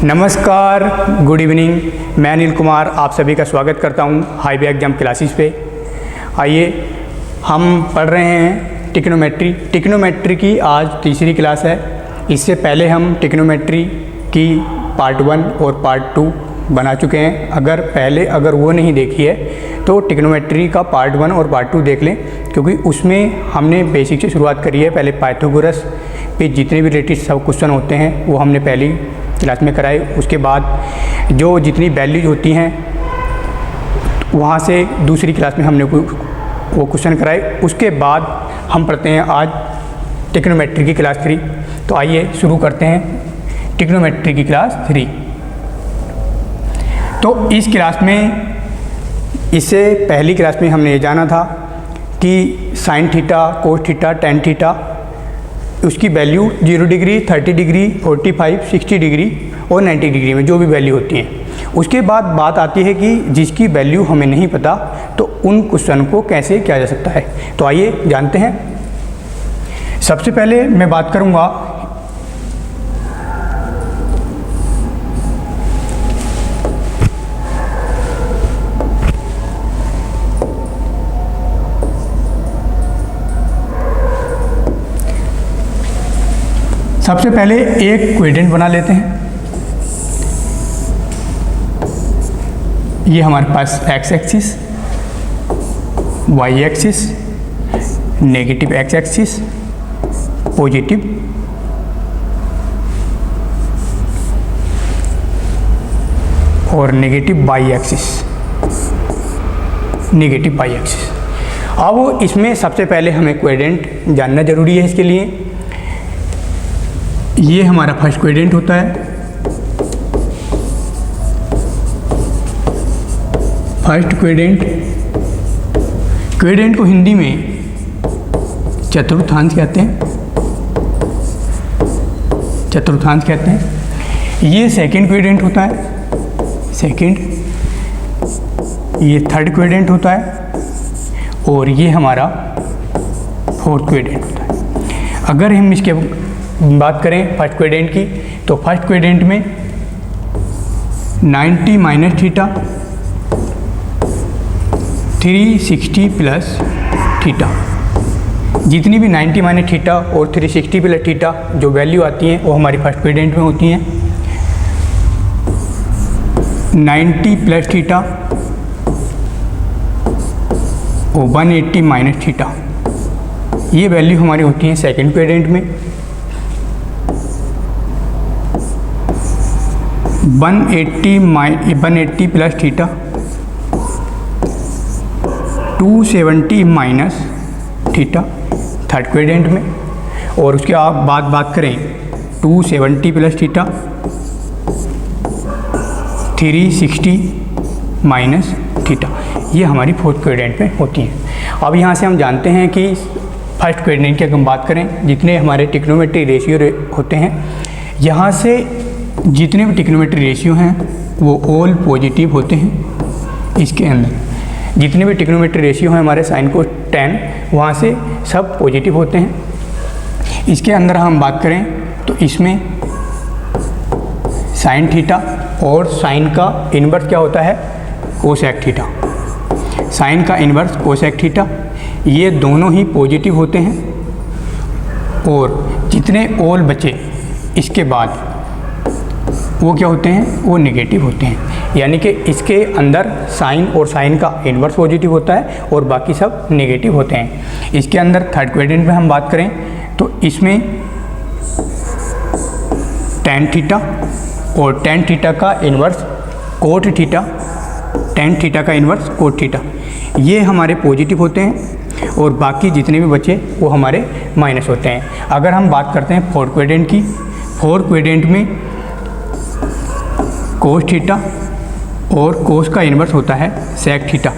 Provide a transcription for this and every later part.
नमस्कार, good evening. मैं अनिल कुमार आप सभी का स्वागत करता हूं हाईवे एग्जाम क्लासेस पे। आइए हम पढ़ रहे हैं टिक्नोमेट्री की आज तीसरी क्लास है। इससे पहले हम टिक्नोमेट्री की पार्ट 1 और पार्ट 2 बना चुके हैं। अगर वो नहीं देखी है तो टिक्नोमेट्री का पार्ट 1 और पार्ट 2 देख लें, क्योंकि उसमें हमने बेसिक से शुरुआत करी है। पहले पाइथागोरस पे जितने भी रिलेटेड सब क्वेश्चन होते हैं वो हमने पहली क्लास में कराए। उसके बाद जो जितनी वैल्यूज होती हैं वहाँ से दूसरी क्लास में हमने वो क्वेश्चन कराए। उसके बाद हम पढ़ते हैं आज टिक्नोमेट्री की क्लास 3। तो आइए शुरू करते हैं टिक्नोमेट्री की क्लास 3। तो इस क्लास में इससे पहली क्लास में हमने ये जाना था कि sine theta, cos theta, tan theta, उसकी वैल्यू 0 डिग्री, 30 डिग्री, 45, 60 डिग्री और 90 डिग्री में जो भी वैल्यू होती हैं। उसके बाद बात आती है कि जिसकी वैल्यू हमें नहीं पता तो उन क्वेश्चन को कैसे किया जा सकता है। तो आइए जानते हैं। सबसे पहले मैं बात करूँगा सबसे पहले एक क्वेड्रेंट बना लेते हैं। ये हमारे पास X axis, Y axis, negative X axis, positive और नेगेटिव वाई एक्सिस, अब इसमें सबसे पहले हमें क्वेड्रेंट जानना जरूरी है। इसके लिए ये हमारा फर्स्ट क्वेड्रेंट होता है। फर्स्ट क्वेड्रेंट को हिंदी में चतुर्थांश कहते हैं। ये सेकंड क्वेड्रेंट होता है। ये थर्ड क्वेड्रेंट होता है और ये हमारा फोर्थ क्वेड्रेंट होता है। अगर हम इसके बात करें फर्स्ट क्वेड्रेंट की, तो फर्स्ट क्वेड्रेंट में 90 माइनस थीटा, 360 प्लस थीटा, जितनी भी 90 माइनस थीटा और 360 प्लस थीटा जो वैल्यू आती हैं वो हमारी फर्स्ट क्वेड्रेंट में होती हैं। 90 प्लस थीटा और 180 माइनस थीटा, ये वैल्यू हमारी होती हैं सेकंड क्वेड्रेंट में। 180 plus theta, 270 minus theta third quadrant में। और उसके बाद बात करें 270 प्लस थीटा, 360 माइनस थीटा, ये हमारी फोर्थ क्वेड्रेंट में होती है। अब यहाँ से हम जानते हैं कि फर्स्ट क्वेड्रेंट की अगर हम बात करें, जितने हमारे टिक्नोमेट्री रेशियो होते हैं, यहाँ से जितने भी टिक्नोमेट्री रेशियो हैं वो ऑल पॉजिटिव होते हैं। इसके अंदर जितने भी टिक्नोमेट्री रेशियो हैं हमारे साइन को टेन, वहाँ से सब पॉजिटिव होते हैं। इसके अंदर हम बात करें तो इसमें साइन थीटा और साइन का इन्वर्स क्या होता है, कोसेक थीटा। साइन का इन्वर्स कोसेक थीटा, ये दोनों ही पॉजिटिव होते हैं। और जितने ऑल बचे इसके बाद वो क्या होते हैं, वो नेगेटिव होते हैं। यानी कि इसके अंदर साइन और साइन का इन्वर्स पॉजिटिव होता है और बाकी सब नेगेटिव होते हैं। इसके अंदर थर्ड क्वेड्रेंट में हम बात करें तो इसमें टेन थीटा और टेन थीटा का inverse cot theta, tan theta का इन्वर्स कोट थीटा, ये हमारे पॉजिटिव होते हैं और बाकी जितने भी बचे वो हमारे माइनस होते हैं। अगर हम बात करते हैं फोर्थ क्वेड्रेंट की, फोर्थ क्वेड्रेंट में कोस थीटा और कोस का इन्वर्स होता है सेक थीटा,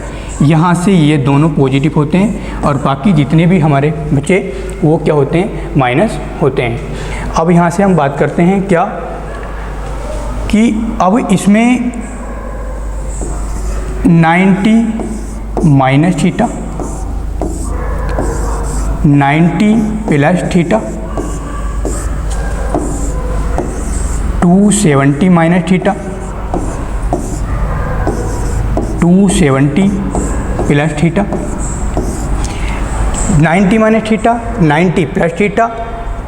यहाँ से ये दोनों पॉजिटिव होते हैं और बाकी जितने भी हमारे बचे वो क्या होते हैं, माइनस होते हैं। अब यहाँ से हम बात करते हैं क्या कि अब इसमें 90 minus theta, 90 plus theta 270 minus theta, 270 plus theta, 90 minus theta, 90 plus theta,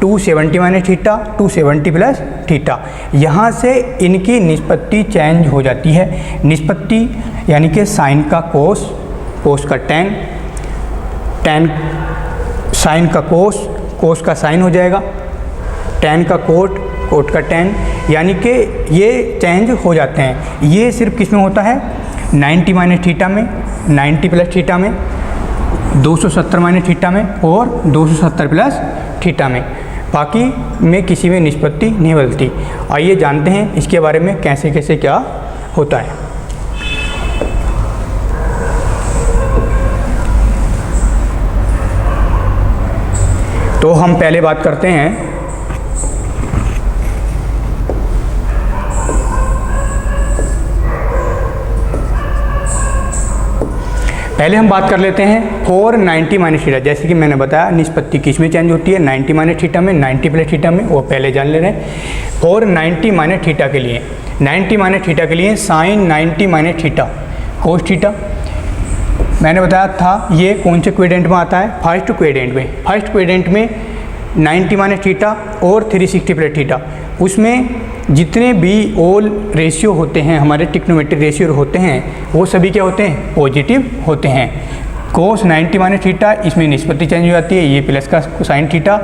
270 minus theta, 270 plus theta. यहाँ से इनकी निष्पत्ति चेंज हो जाती है। निष्पत्ति यानी कि साइन का कोस, कोस का टेन, टेन साइन का कोस, कोस का साइन हो जाएगा, टेन का कोट, कोट का टेन, यानी कि ये चेंज हो जाते हैं। ये सिर्फ किस में होता है? 90 माइनस थीटा में, 90 प्लस थीटा में, 270 माइनस थीटा में और 270 प्लस थीटा में। बाकी में किसी में निष्पत्ति नहीं बदलती। आइए जानते हैं इसके बारे में कैसे कैसे क्या होता है। तो हम पहले बात करते हैं पहले हम बात कर लेते हैं 490 माइनस थीटा। जैसे कि मैंने बताया निष्पत्ति किस में चेंज होती है? 90 माइनस थीटा में, 90 प्लस थीटा में, वो पहले जान ले रहे हैं। 490 माइनस थीटा के लिए, 90 माइनस थीटा के लिए sine 90 minus theta cos theta. मैंने बताया था ये कौन से क्वेड्रेंट में आता है? फर्स्ट क्वेड्रेंट में। फर्स्ट क्वेड्रेंट में 90 माइनस थीटा और 360 प्लस थीटा, उसमें जितने भी ऑल रेशियो होते हैं, हमारे ट्रिग्नोमेट्रिक रेशियो होते हैं, वो सभी क्या होते हैं? पॉजिटिव होते हैं। कोस 90 माइनस थीटा, इसमें निष्पत्ति चेंज हो जाती है, ये प्लस का साइन थीटा,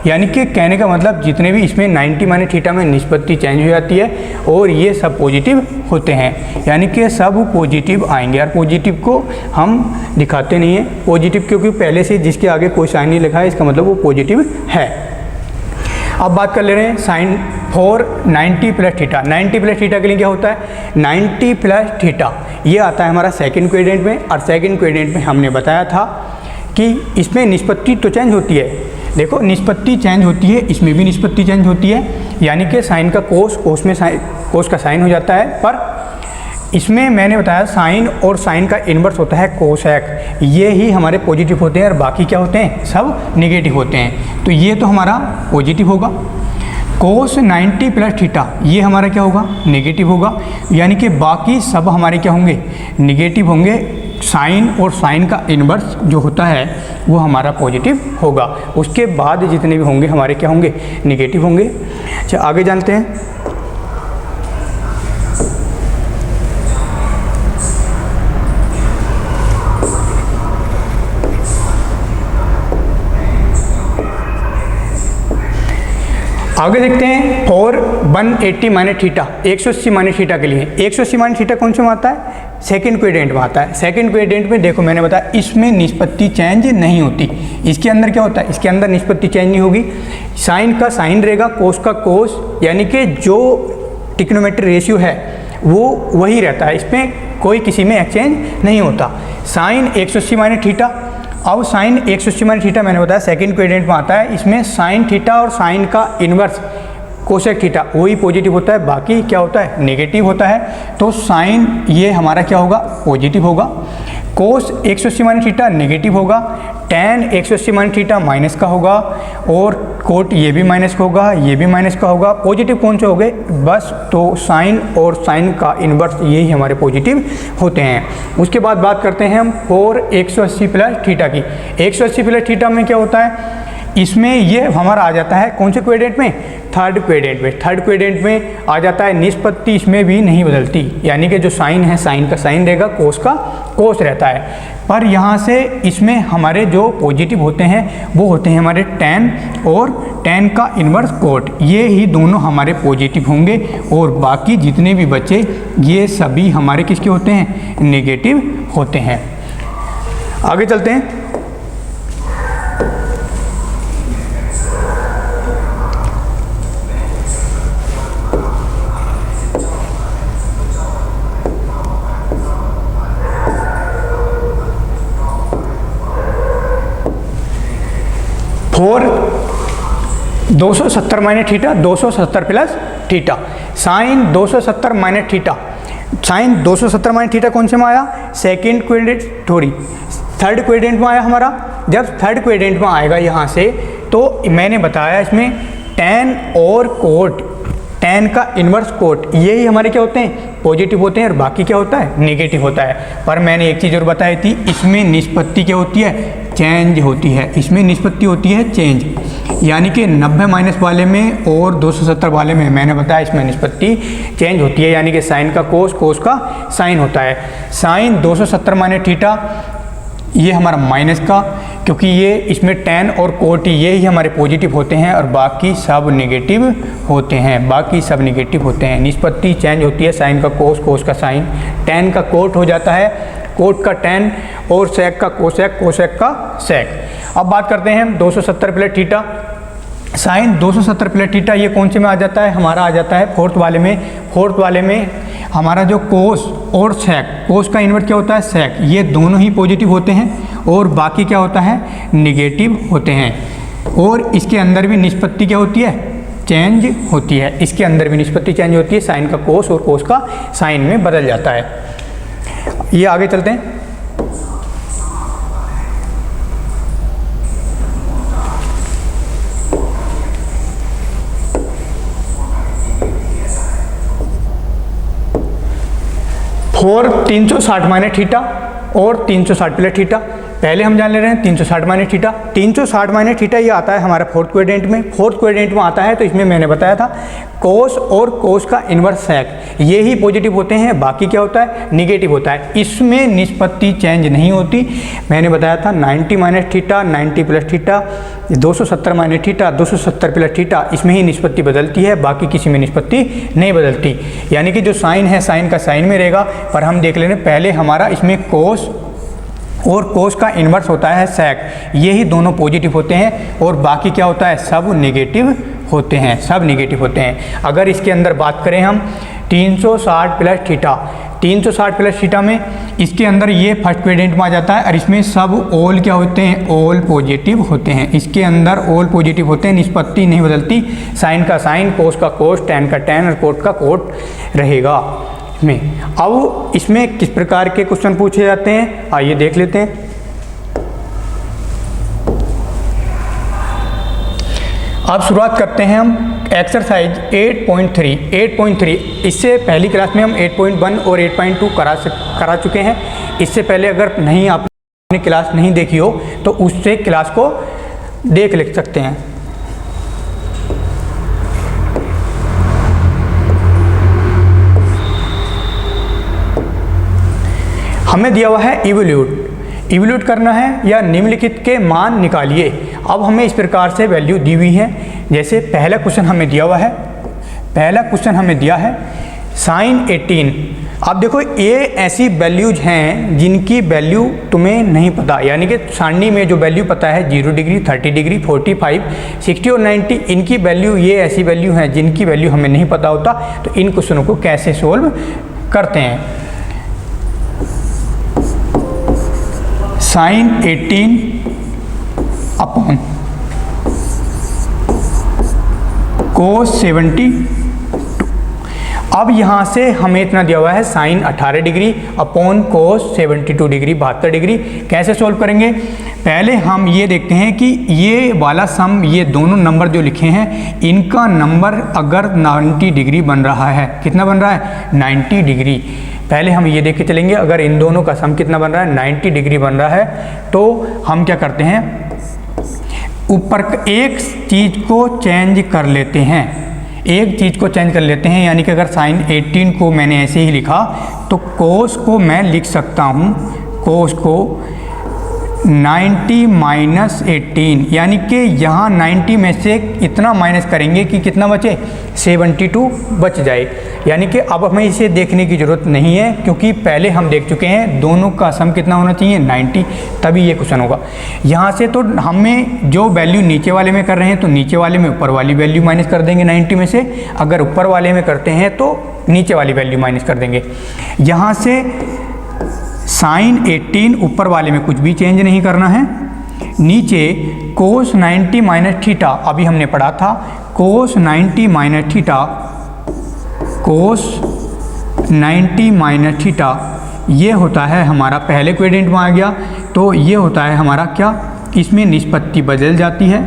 यानी कि कहने का मतलब जितने भी इसमें 90 माइनस थीटा में निष्पत्ति चेंज हो जाती है और ये सब पॉजिटिव होते हैं, यानी कि सब पॉजिटिव आएंगे। और पॉजिटिव को हम दिखाते नहीं हैं पॉजिटिव, क्योंकि पहले से जिसके आगे कोई साइन नहीं लिखा है इसका मतलब वो पॉजिटिव है। अब बात कर ले रहे हैं sine 490 plus theta. 90 plus theta के लिए क्या होता है? 90 प्लस थीटा ये आता है हमारा सेकंड क्वेड्रेंट में। और सेकंड क्वेड्रेंट में हमने बताया था कि इसमें निष्पत्ति तो चेंज होती है। देखो निष्पत्ति चेंज होती है, इसमें भी निष्पत्ति चेंज होती है, यानी कि साइन का कोस, कोस में साइन, कोस का साइन हो जाता है। पर इसमें मैंने बताया साइन और साइन का इन्वर्स होता है कोसेक, ये ही हमारे पॉजिटिव होते हैं और बाकी क्या होते हैं? सब नेगेटिव होते हैं। तो ये तो हमारा पॉजिटिव होगा। कोस 90 प्लस थीटा ये हमारा क्या होगा? नेगेटिव होगा, यानी कि बाकी सब हमारे क्या होंगे? नेगेटिव होंगे। साइन और साइन का इन्वर्स जो होता है वो हमारा पॉजिटिव होगा। उसके बाद जितने भी होंगे हमारे क्या होंगे? नेगेटिव होंगे। अच्छा आगे जानते हैं। आगे देखते हैं 480 माइनस थीटा, 180 माइनस थीटा के लिए। 180 माइनस थीटा कौन से में आता है? सेकंड क्वेड्रेंट में आता है। सेकंड क्वेड्रेंट में देखो मैंने बताया इसमें निष्पत्ति चेंज नहीं होती। इसके अंदर क्या होता है? इसके अंदर निष्पत्ति चेंज नहीं होगी। साइन का साइन रहेगा, कोस का कोस, यानी कि जो ट्रिग्नोमेट्रिक रेशियो है वो वही रहता है, इसमें कोई किसी में एक्सचेंज नहीं होता। साइन 180 माइनस थीटा, अब साइन 180 माइनस थीटा मैंने बताया सेकंड क्वेड्रेंट में आता है। इसमें साइन थीटा और साइन का इन्वर्स कोसेक थीटा वही पॉजिटिव होता है, बाकी क्या होता है? नेगेटिव होता है। तो साइन ये हमारा क्या होगा? पॉजिटिव होगा। कोस 180 माइनस थीटा नेगेटिव होगा। टेन 180 माइनस थीटा माइनस का होगा और कोट ये भी माइनस का होगा, ये भी माइनस का होगा। पॉजिटिव कौन से हो गए? बस तो साइन और साइन का इन्वर्स यही हमारे पॉजिटिव होते हैं। उसके बाद बात करते हैं हम 180 प्लस थीटा की। 180 प्लस थीटा में क्या होता है? इसमें ये हमारा आ जाता है कौन से क्वेड्रेंट में? थर्ड क्वेड्रेंट में। थर्ड क्वेड्रेंट में आ जाता है। निष्पत्ति इसमें भी नहीं बदलती, यानी कि जो साइन है साइन का साइन रहेगा, कोस का कोस रहता है। पर यहाँ से इसमें हमारे जो पॉजिटिव होते हैं वो होते हैं हमारे टेन और टेन का इन्वर्स कोट, ये ही दोनों हमारे पॉजिटिव होंगे। और बाकी जितने भी बचे ये सभी हमारे किसके होते हैं? नेगेटिव होते हैं। आगे चलते हैं। Four 270 minus theta, 270 plus theta. Sine 270 minus theta, sine 270 minus theta कौन से में आया? सेकेंड क्वेड्रेंट, थोड़ी थर्ड क्वेड्रेंट में आया हमारा। जब थर्ड क्वेड्रेंट में आएगा यहाँ से तो मैंने बताया इसमें टेन और कोट tan का इन्वर्स कोट, यही हमारे क्या होते हैं, पॉजिटिव होते हैं, और बाकी क्या होता है, नेगेटिव होता है। पर मैंने एक चीज़ और बताई थी, इसमें निष्पत्ति क्या होती है, चेंज होती है। इसमें निष्पत्ति होती है चेंज, यानी कि 90 माइनस वाले में और 270 वाले में मैंने बताया इसमें निष्पत्ति चेंज होती है, यानी कि साइन का कोस, कोस का साइन होता है। साइन 270 माइनस थीटा, ये हमारा माइनस का, क्योंकि ये इसमें tan और कोट ये ही हमारे पॉजिटिव होते हैं और बाकी सब नेगेटिव होते हैं, बाकी सब नेगेटिव होते हैं। निष्पत्ति चेंज होती है, साइन का कोस, कोस का साइन, tan का कोट हो जाता है, कोट का tan, और सेक का कोसेक, कोसेक का सेक। अब बात करते हैं हम 270 plus theta. Sine 270 plus theta ये कौन से में आ जाता है, हमारा आ जाता है फोर्थ वाले में। फोर्थ वाले में हमारा जो कोस और सेक, कोस का इन्वर्स क्या होता है, सेक, ये दोनों ही पॉजिटिव होते हैं और बाकी क्या होता है, निगेटिव होते हैं। और इसके अंदर भी निष्पत्ति क्या होती है, चेंज होती है। इसके अंदर भी निष्पत्ति चेंज होती है, साइन का कोस और कोस का साइन में बदल जाता है। ये आगे चलते हैं। फोर 360 माइनस थीटा और 360 प्लस थीटा। पहले हम जान ले रहे हैं 360 माइनस थीटा। 360 माइनस थीटा ये आता है हमारा फोर्थ क्वाड्रेंट में। फोर्थ क्वाड्रेंट में आता है तो इसमें मैंने बताया था कोस और कोस का इन्वर्स सेक, ये ही पॉजिटिव होते हैं, बाकी क्या होता है, निगेटिव होता है। इसमें निष्पत्ति चेंज नहीं होती। मैंने बताया था 90 minus theta, 90 plus theta, 270 minus theta, 270 plus theta, इसमें ही निष्पत्ति बदलती है, बाकी किसी में निष्पत्ति नहीं बदलती। यानी कि जो साइन है साइन का साइन में रहेगा। पर हम देख लेंगे पहले हमारा इसमें कोस और कोस का इन्वर्स होता है सेक, ये ही दोनों पॉजिटिव होते हैं और बाकी क्या होता है, सब नेगेटिव होते हैं, सब नेगेटिव होते हैं। अगर इसके अंदर बात करें हम 360 प्लस थीटा, 360 प्लस थीटा में इसके अंदर ये फर्स्ट क्वाड्रेंट में आ जाता है और इसमें सब ऑल क्या होते हैं, ऑल पॉजिटिव होते हैं। इसके अंदर ऑल पॉजिटिव होते हैं, निष्पत्ति नहीं बदलती, साइन का साइन, कोस का कोस, टैन का टैन और कोट का कोट रहेगा में। अब इसमें किस प्रकार के क्वेश्चन पूछे जाते हैं, आइए देख लेते हैं। अब शुरुआत करते हैं हम एक्सरसाइज 8.3। इससे पहली क्लास में हम 8.1 और 8.2 करा चुके हैं। इससे पहले अगर नहीं आपने क्लास नहीं देखी हो तो उससे क्लास को देख सकते हैं। हमें दिया हुआ है इवोल्यूट करना है या निम्नलिखित के मान निकालिए। अब हमें इस प्रकार से वैल्यू दी हुई है। जैसे पहला क्वेश्चन हमें दिया हुआ है, पहला क्वेश्चन हमें दिया है साइन 18। अब देखो ये ऐसी वैल्यूज हैं जिनकी वैल्यू तुम्हें नहीं पता, यानी कि सारणी में जो वैल्यू पता है 0 डिग्री, 30 डिग्री, 45, 60 और 90, इनकी वैल्यू, ये ऐसी वैल्यू हैं जिनकी वैल्यू हमें नहीं पता होता। तो इन क्वेश्चनों को कैसे सोल्व करते हैं। Sine 18 upon cos 72। अब यहाँ से हमें इतना दिया हुआ है sine 18 degree upon cos 72 degree, 72 degree. कैसे सोल्व करेंगे, पहले हम ये देखते हैं कि ये वाला सम, ये दोनों नंबर जो लिखे हैं इनका नंबर अगर 90 डिग्री बन रहा है, कितना बन रहा है, 90 डिग्री। पहले हम ये देख के चलेंगे अगर इन दोनों का सम कितना बन रहा है, 90 डिग्री बन रहा है, तो हम क्या करते हैं, ऊपर एक चीज़ को चेंज कर लेते हैं, एक चीज़ को चेंज कर लेते हैं। यानी कि अगर साइन 18 को मैंने ऐसे ही लिखा तो कोस को मैं लिख सकता हूँ, कोस को 90 माइनस 18, यानी कि यहाँ 90 में से इतना माइनस करेंगे कि कितना बचे, 72 बच जाए। यानी कि अब हमें इसे देखने की ज़रूरत नहीं है क्योंकि पहले हम देख चुके हैं दोनों का सम कितना होना चाहिए, 90, तभी ये क्वेश्चन होगा। यहाँ से तो हमें जो वैल्यू नीचे वाले में कर रहे हैं तो नीचे वाले में ऊपर वाली वैल्यू माइनस कर देंगे 90 में से, अगर ऊपर वाले में करते हैं तो नीचे वाली वैल्यू माइनस कर देंगे। यहाँ से साइन 18 ऊपर वाले में कुछ भी चेंज नहीं करना है, नीचे कोस 90 माइनस थीटा, अभी हमने पढ़ा था कोस 90 minus theta, cos 90 minus theta ये होता है हमारा, पहले क्वाड्रेंट में आ गया तो ये होता है हमारा क्या, इसमें निष्पत्ति बदल जाती है,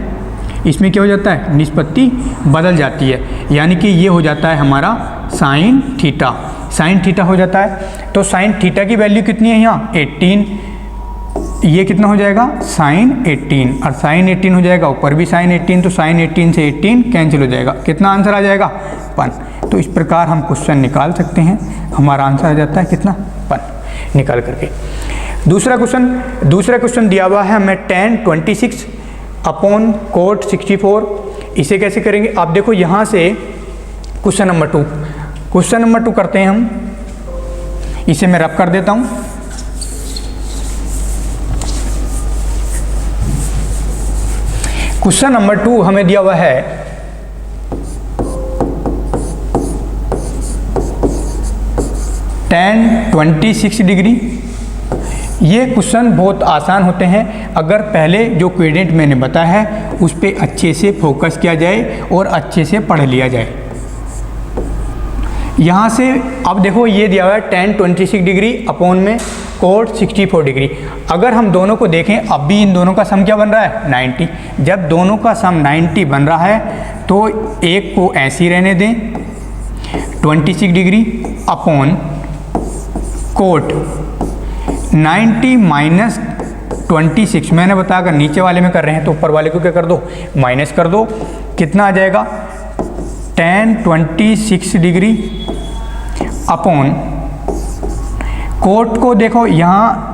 इसमें क्या हो जाता है, निष्पत्ति बदल जाती है, यानी कि ये हो जाता है हमारा साइन थीटा। साइन थीटा हो जाता है। तो साइन थीटा की वैल्यू कितनी है यहाँ 18, ये कितना हो जाएगा साइन 18, और साइन 18 हो जाएगा, ऊपर भी साइन 18, तो साइन 18 से 18 कैंसिल हो जाएगा, कितना आंसर आ जाएगा 1। तो इस प्रकार हम क्वेश्चन निकाल सकते हैं, हमारा आंसर आ जाता है कितना 1 निकाल करके। दूसरा क्वेश्चन दिया हुआ है हमें tan 26 अपॉन cot 64। इसे कैसे करेंगे आप देखो, यहाँ से क्वेश्चन नंबर 2 करते हैं हम। इसे मैं रब कर देता हूँ। क्वेश्चन नंबर 2 हमें दिया हुआ है tan 26 डिग्री। ये क्वेश्चन बहुत आसान होते हैं अगर पहले जो क्वेड्रेंट मैंने बताया है उस पर अच्छे से फोकस किया जाए और अच्छे से पढ़ लिया जाए। यहाँ से अब देखो ये दिया हुआ है tan 26 डिग्री अपॉन में cot 64 डिग्री। अगर हम दोनों को देखें, अब भी इन दोनों का सम क्या बन रहा है 90। जब दोनों का सम 90 बन रहा है तो एक को ऐसे ही रहने दें, 26 डिग्री अपॉन cot 90 माइनस 26। मैंने बताया अगर नीचे वाले में कर रहे हैं तो ऊपर वाले को क्या कर दो, माइनस कर दो। कितना आ जाएगा tan 26 डिग्री अपॉन कोट को देखो यहाँ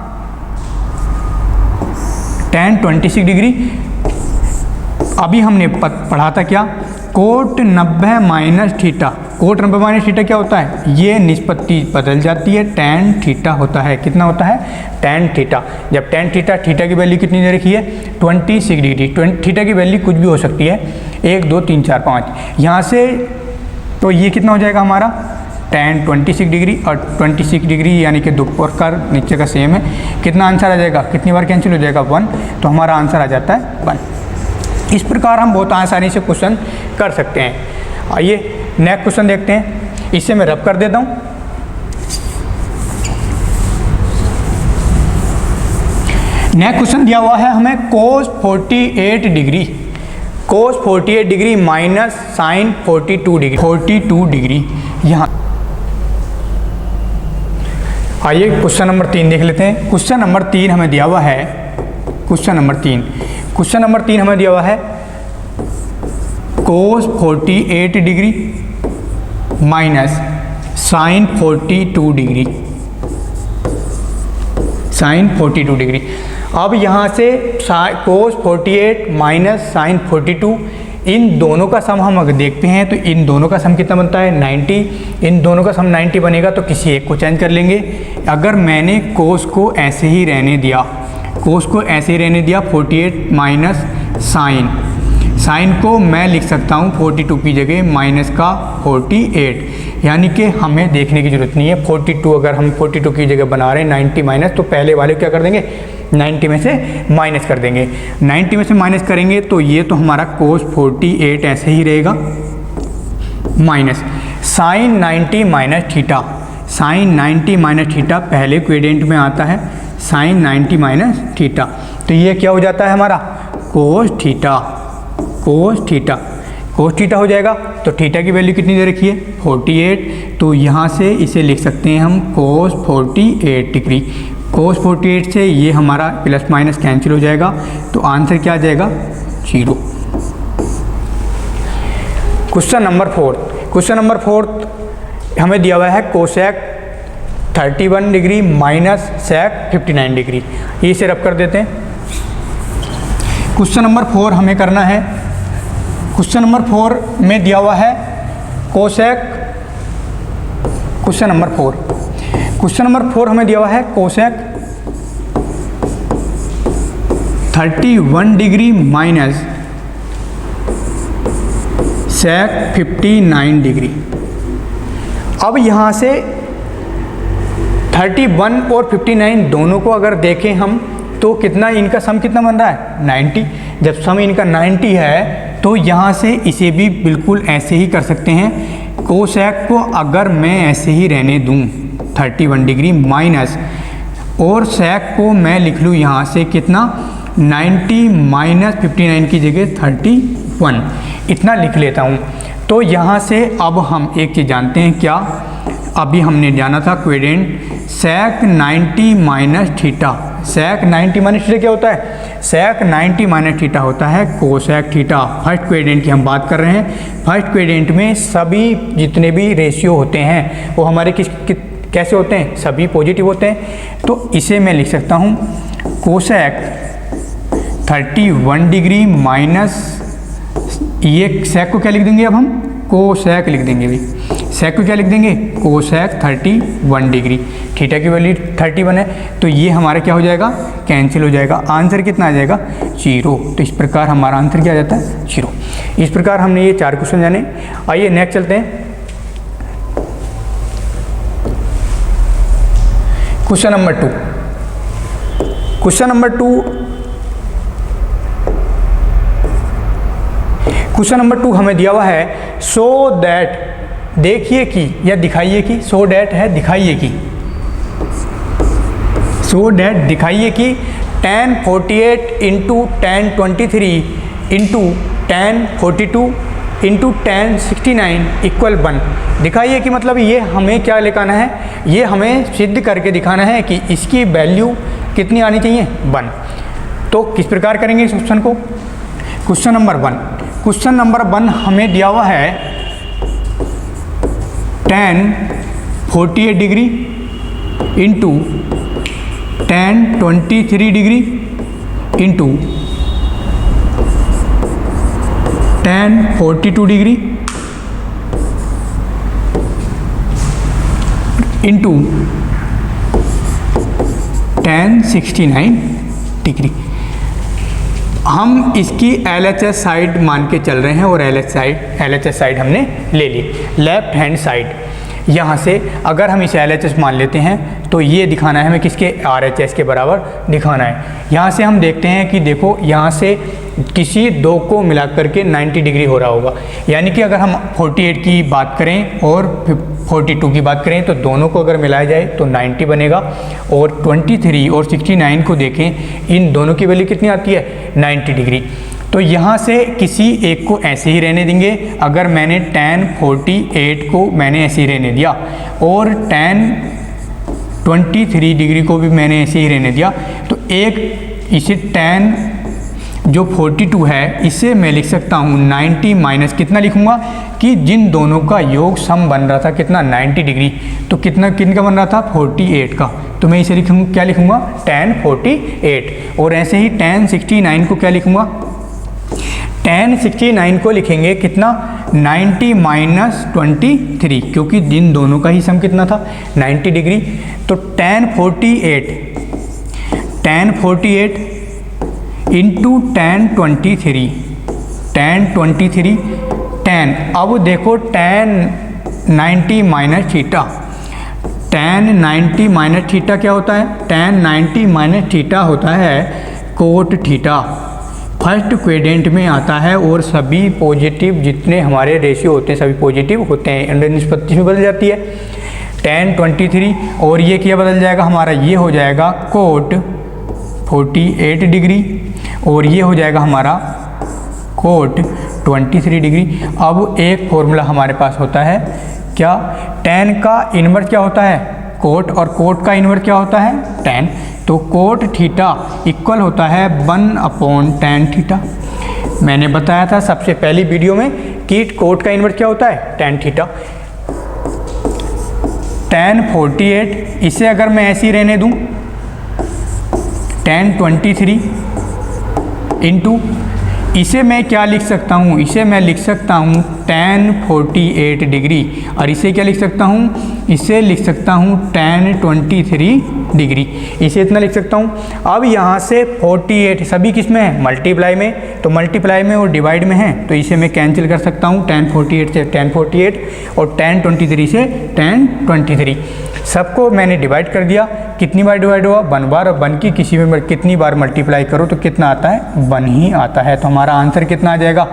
tan 26 डिग्री, अभी हमने पढ़ा था क्या, cot 90 minus theta. Cot 90 minus theta क्या होता है, ये निष्पत्ति बदल जाती है, tan थीटा होता है। कितना होता है tan थीटा। जब tan थीटा की वैल्यू कितनी दे रखी है 26 डिग्री। थीटा की वैल्यू कुछ भी हो सकती है, 1 2 3 4 5 यहाँ से। तो ये कितना हो जाएगा हमारा tan 26 डिग्री, और 26 डिग्री यानी कि ऊपर का नीचे का सेम है। कितना आंसर आ जाएगा, कितनी बार कैंसिल हो जाएगा 1, तो हमारा आंसर आ जाता है 1। इस प्रकार हम बहुत आसानी से क्वेश्चन कर सकते हैं। आइए नेक्स्ट क्वेश्चन देखते हैं। इसे मैं रब कर देता हूँ। नेक्स्ट क्वेश्चन दिया हुआ है हमें cos 48 degree, cos 48 degree minus sine 42 degree. यहाँ आइए क्वेश्चन नंबर 3 देख लेते हैं। क्वेश्चन नंबर 3 हमें दिया हुआ है, क्वेश्चन नंबर 3 हमें दिया हुआ है cos 48 degree minus sine 42 degree, sine 42 degree. अब यहाँ से cos 48 माइनस साइन 42, इन दोनों का सम हम अगर देखते हैं तो इन दोनों का सम कितना बनता है 90। इन दोनों का सम 90 बनेगा तो किसी एक को चेंज कर लेंगे। अगर मैंने cos को ऐसे ही रहने दिया, cos को ऐसे ही रहने दिया 48 माइनस साइन को मैं लिख सकता हूँ 42 की जगह माइनस का 48, यानी कि हमें देखने की ज़रूरत नहीं है 42। अगर हम 42 की जगह बना रहे हैं 90 माइनस, तो पहले वाले क्या कर देंगे 90 में से माइनस कर देंगे। 90 में से माइनस करेंगे तो ये तो हमारा cos 48 ऐसे ही रहेगा, minus sine 90 minus theta. Sine 90 minus theta पहले क्वेड्रेंट में आता है, साइन 90 माइनस थीटा, तो ये क्या हो जाता है हमारा cos थीटा हो जाएगा। तो थीटा की वैल्यू कितनी दे रखी है 48, तो यहाँ से इसे लिख सकते हैं हम cos 48 डिग्री। cos 48 से ये हमारा प्लस माइनस कैंसिल हो जाएगा, तो आंसर क्या आ जाएगा 0। क्वेश्चन नंबर 4 हमें दिया हुआ है cosec 31 degree minus sec 59 degree. इसे रब कर देते हैं। क्वेश्चन नंबर 4 हमें करना है। क्वेश्चन नंबर 4 में दिया हुआ है कोसेक, क्वेश्चन नंबर 4 हमें दिया हुआ है cosec 31 degree minus sec 59 degree. अब यहाँ से 31 और 59 दोनों को अगर देखें हम तो कितना इनका सम कितना बन रहा है 90। जब सम इनका 90 है तो यहाँ से इसे भी बिल्कुल ऐसे ही कर सकते हैं। कोसेक को अगर मैं ऐसे ही रहने दूँ 31 डिग्री माइनस, और सेक को मैं लिख लूँ यहाँ से कितना 90 माइनस 59 की जगह 31 इतना लिख लेता हूँ। तो यहाँ से अब हम एक चीज़ जानते हैं, क्या अभी हमने जाना था क्वेडेंट sec 90 minus theta. sec 90 minus theta क्या होता है? sec 90 माइनस थीटा होता है कोसेक थीटा। फर्स्ट क्वेडेंट की हम बात कर रहे हैं। फर्स्ट क्वेडेंट में सभी जितने भी रेशियो होते हैं वो हमारे कैसे होते हैं? सभी पॉजिटिव होते हैं। तो इसे मैं लिख सकता हूँ कोसेक 31 डिग्री माइनस, ये सेक को क्या लिख देंगे अब हम? कोसेक लिख देंगे भाई। सेक को क्या लिख देंगे? Cosec 31 degree. थीटा की वैल्यू 31 है, तो ये हमारा क्या हो जाएगा? कैंसिल हो जाएगा। आंसर कितना आ जाएगा? 0। तो इस प्रकार हमारा आंसर क्या आ जाता है? 0। इस प्रकार हमने ये 4 क्वेश्चन जाने। आइए नेक्स्ट चलते हैं। Question number 2। क्वेश्चन नंबर 2 हमें दिया हुआ है सो दैट, देखिए कि या दिखाइए कि, सो डैट है दिखाइए कि, सो डैट दिखाइए कि tan 48 into tan 23 into tan 42 into tan 69 equal 1। दिखाइए कि मतलब ये हमें क्या लिखाना है? ये हमें सिद्ध करके दिखाना है कि इसकी वैल्यू कितनी आनी चाहिए? 1। तो किस प्रकार करेंगे इस क्वेश्चन को? Question number 1। क्वेश्चन नंबर 1 हमें दिया हुआ है tan 48 degree into tan 23 degree into tan 42 degree into tan 69 degree. हम इसकी LHS साइड मान के चल रहे हैं और LHS साइड हमने ले ली, लेफ्ट हैंड साइड। यहाँ से अगर हम इसे LHS मान लेते हैं तो ये दिखाना है हमें किसके? RHS के बराबर दिखाना है। यहाँ से हम देखते हैं कि देखो यहाँ से किसी दो को मिला करके 90 डिग्री हो रहा होगा, यानी कि अगर हम 48 की बात करें और 42 की बात करें तो दोनों को अगर मिलाया जाए तो 90 बनेगा। और 23 और 69 को देखें, इन दोनों की वैल्यू कितनी आती है? 90 डिग्री। तो यहाँ से किसी एक को ऐसे ही रहने देंगे। अगर मैंने tan 48 को मैंने ऐसे ही रहने दिया और tan 23 डिग्री को भी मैंने ऐसे ही रहने दिया, तो एक इसे tan जो 42 है इसे मैं लिख सकता हूँ 90 माइनस कितना लिखूँगा कि जिन दोनों का योग सम बन रहा था कितना? 90 डिग्री। तो कितना किनका बन रहा था? 48 का। तो मैं इसे लिखूँगा, क्या लिखूँगा? tan 48। और ऐसे ही tan 69 को क्या लिखूँगा? tan 69 को लिखेंगे कितना? 90 माइनस 23, क्योंकि जिन दोनों का ही सम कितना था? 90 डिग्री। तो tan 48 इंटू tan 23, tan अब देखो tan 90 minus theta, tan 90 minus theta क्या होता है? tan 90 माइनस थीटा होता है कोट थीटा। फर्स्ट क्वेड्रेंट में आता है और सभी पॉजिटिव जितने हमारे रेशियो होते हैं सभी पॉजिटिव होते हैं, अंडर निष्पत्ति में बदल जाती है tan 23। और ये क्या बदल जाएगा हमारा? ये हो जाएगा कोट 48 डिग्री और ये हो जाएगा हमारा कोट 23 डिग्री। अब एक फॉर्मूला हमारे पास होता है क्या? tan का इन्वर्स क्या होता है? कोट, और कोट का इन्वर्स क्या होता है? tan। तो कोट थीटा इक्वल होता है 1/tan थीटा। मैंने बताया था सबसे पहली वीडियो में कि कोट का इन्वर्स क्या होता है? tan theta. tan 48 इसे अगर मैं ऐसे ही रहने दूं tan 23 इंटू इसे मैं क्या लिख सकता हूँ? इसे मैं लिख सकता हूँ tan 48 डिग्री, और इसे क्या लिख सकता हूँ? इसे लिख सकता हूँ tan 23 डिग्री। इसे इतना लिख सकता हूँ। अब यहाँ से 48 सभी किस में है? मल्टीप्लाई में। तो मल्टीप्लाई में और डिवाइड में है, तो इसे मैं कैंसिल कर सकता हूँ। tan 48 से tan 48 और tan 23 से tan 23। सबको मैंने डिवाइड कर दिया। कितनी बार डिवाइड हुआ? 1 बार। और 1 की किसी में कितनी बार मल्टीप्लाई करो तो कितना आता है? 1 ही आता है। तो हमारा आंसर कितना आ जाएगा?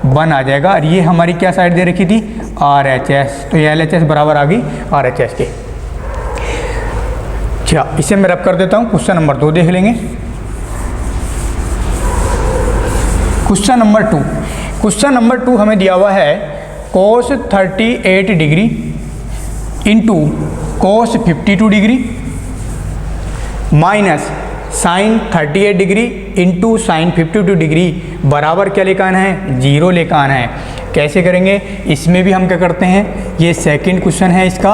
1 आ जाएगा। और ये हमारी क्या साइड दे रखी थी? RHS। तो ये LHS बराबर आ गई RHS के। अच्छा, इसे मैं रब कर देता हूँ। क्वेश्चन नंबर 2 देख लेंगे। क्वेश्चन नंबर 2, क्वेश्चन नंबर 2 हमें दिया हुआ है cos 38 degree into cos 52 degree minus sine 38 degree into sine 52 degree बराबर क्या लेकर आना है, 0 लेकर आना है। कैसे करेंगे, इसमें भी हम क्या करते हैं, ये सेकंड क्वेश्चन है इसका,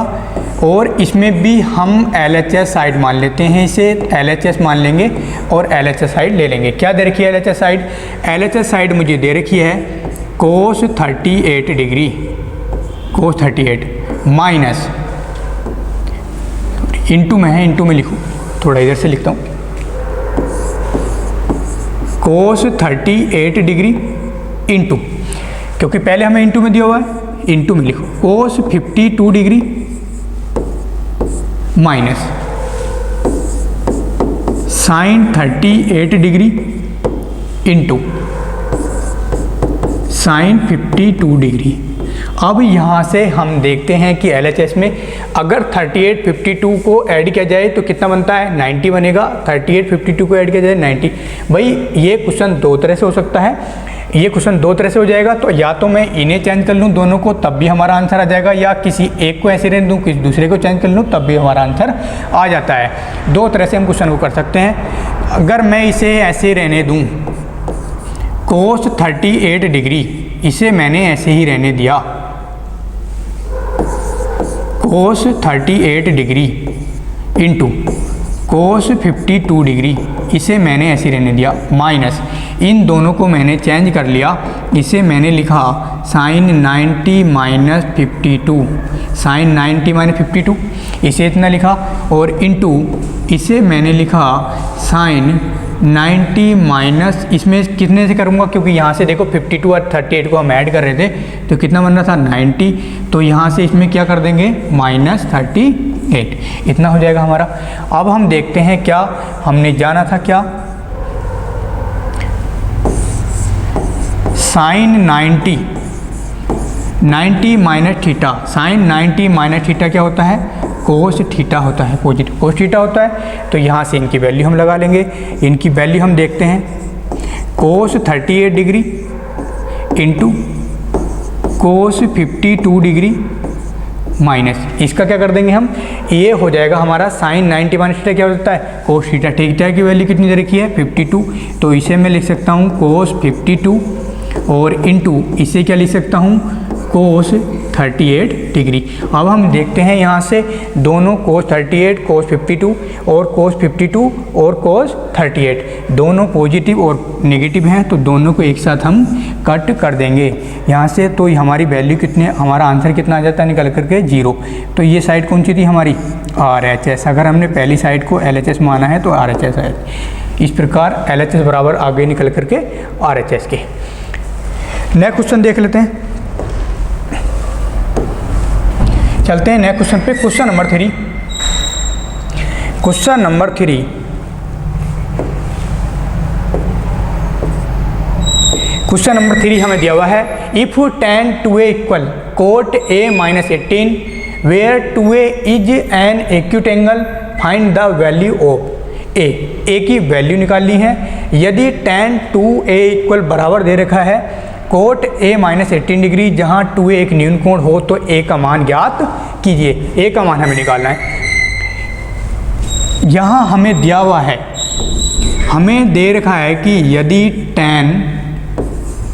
और इसमें भी हम LHS साइड मान लेते हैं, इसे LHS मान लेंगे और LHS साइड ले लेंगे। क्या दे रखी है LHS साइड, LHS साइड मुझे दे रखी है cos 38 degree, cos 38 minus into में है, इंटू में लिखूँ, थोड़ा इधर से लिखता हूँ, cos 38 डिग्री इंटू, क्योंकि पहले हमें इंटू में दिया हुआ है, इंटू में लिखो cos 52 degree minus sine 38 degree into sine 52 degree. अब यहाँ से हम देखते हैं कि LHS में अगर 38 52 को ऐड किया जाए तो कितना बनता है, 90 बनेगा। 38 52 को ऐड किया जाए 90। भाई ये क्वेश्चन दो तरह से हो सकता है, ये क्वेश्चन दो तरह से हो जाएगा, तो या तो मैं इन्हें चेंज कर लूँ दोनों को तब भी हमारा आंसर आ जाएगा, या किसी एक को ऐसे रहने दूँ, किसी दूसरे को चेंज कर लूँ तब भी हमारा आंसर आ जाता है। दो तरह से हम क्वेश्चन को कर सकते हैं। अगर मैं इसे ऐसे रहने दूँ cos 38 डिग्री, इसे मैंने ऐसे ही रहने दिया cos 38 degree into cos 52 degree, इसे मैंने ऐसे रहने दिया, माइनस इन दोनों को मैंने चेंज कर लिया, इसे मैंने लिखा साइन 90 माइनस 52, साइन 90 माइनस 52, इसे इतना लिखा, और इंटू इसे मैंने लिखा साइन 90 माइनस, इसमें कितने से करूँगा, क्योंकि यहाँ से देखो 52 और 38 को हम ऐड कर रहे थे, तो कितना बन रहा था 90, तो यहाँ से इसमें क्या कर देंगे माइनस 38, इतना हो जाएगा हमारा। अब हम देखते हैं क्या हमने जाना था, क्या sine 90 minus theta, sine 90 minus theta क्या होता है, कोस थीटा होता है, पॉजिटिव कोस थीटा होता है। तो यहाँ से इनकी वैल्यू हम लगा लेंगे, इनकी वैल्यू हम देखते हैं कोस 38 degree into cos 52 degree minus, इसका क्या कर देंगे हम, ये हो जाएगा हमारा साइन 90 माइनस थीटा क्या होता है, कोस थीटा। थीटा की वैल्यू कितनी दे रखी है 52, तो इसे मैं लिख सकता हूँ कोस 52 और इंटू इसे क्या लिख सकता हूँ कोस 38 डिग्री। अब हम देखते हैं यहाँ से दोनों कोस 38, कोस 52 और कोस 52 और कोस 38 दोनों पॉजिटिव और नेगेटिव हैं, तो दोनों को एक साथ हम कट कर देंगे यहाँ से। तो हमारी वैल्यू कितने, हमारा आंसर कितना आ जाता है निकल करके 0। तो ये साइड कौन सी थी हमारी RHS, अगर हमने पहली साइड को LHS माना है तो RHS है। इस प्रकार LHS बराबर आगे निकल करके RHS के। नेक्स्ट क्वेश्चन देख लेते हैं, चलते हैं नेक्स्ट क्वेश्चन पे। Question number 3, question number 3 question number 3 हमें दिया हुआ है if tan 2a equal cot a minus 18 where 2a is an acute angle find the value of a की वैल्यू निकालनी है। यदि tan 2a इक्वल बराबर दे रखा है कोट a माइनस 18 डिग्री, जहाँ 2a एक न्यून कोण हो तो a का मान ज्ञात कीजिए। a का मान हमें निकालना है। यहाँ हमें दिया हुआ है, हमें दे रखा है कि यदि tan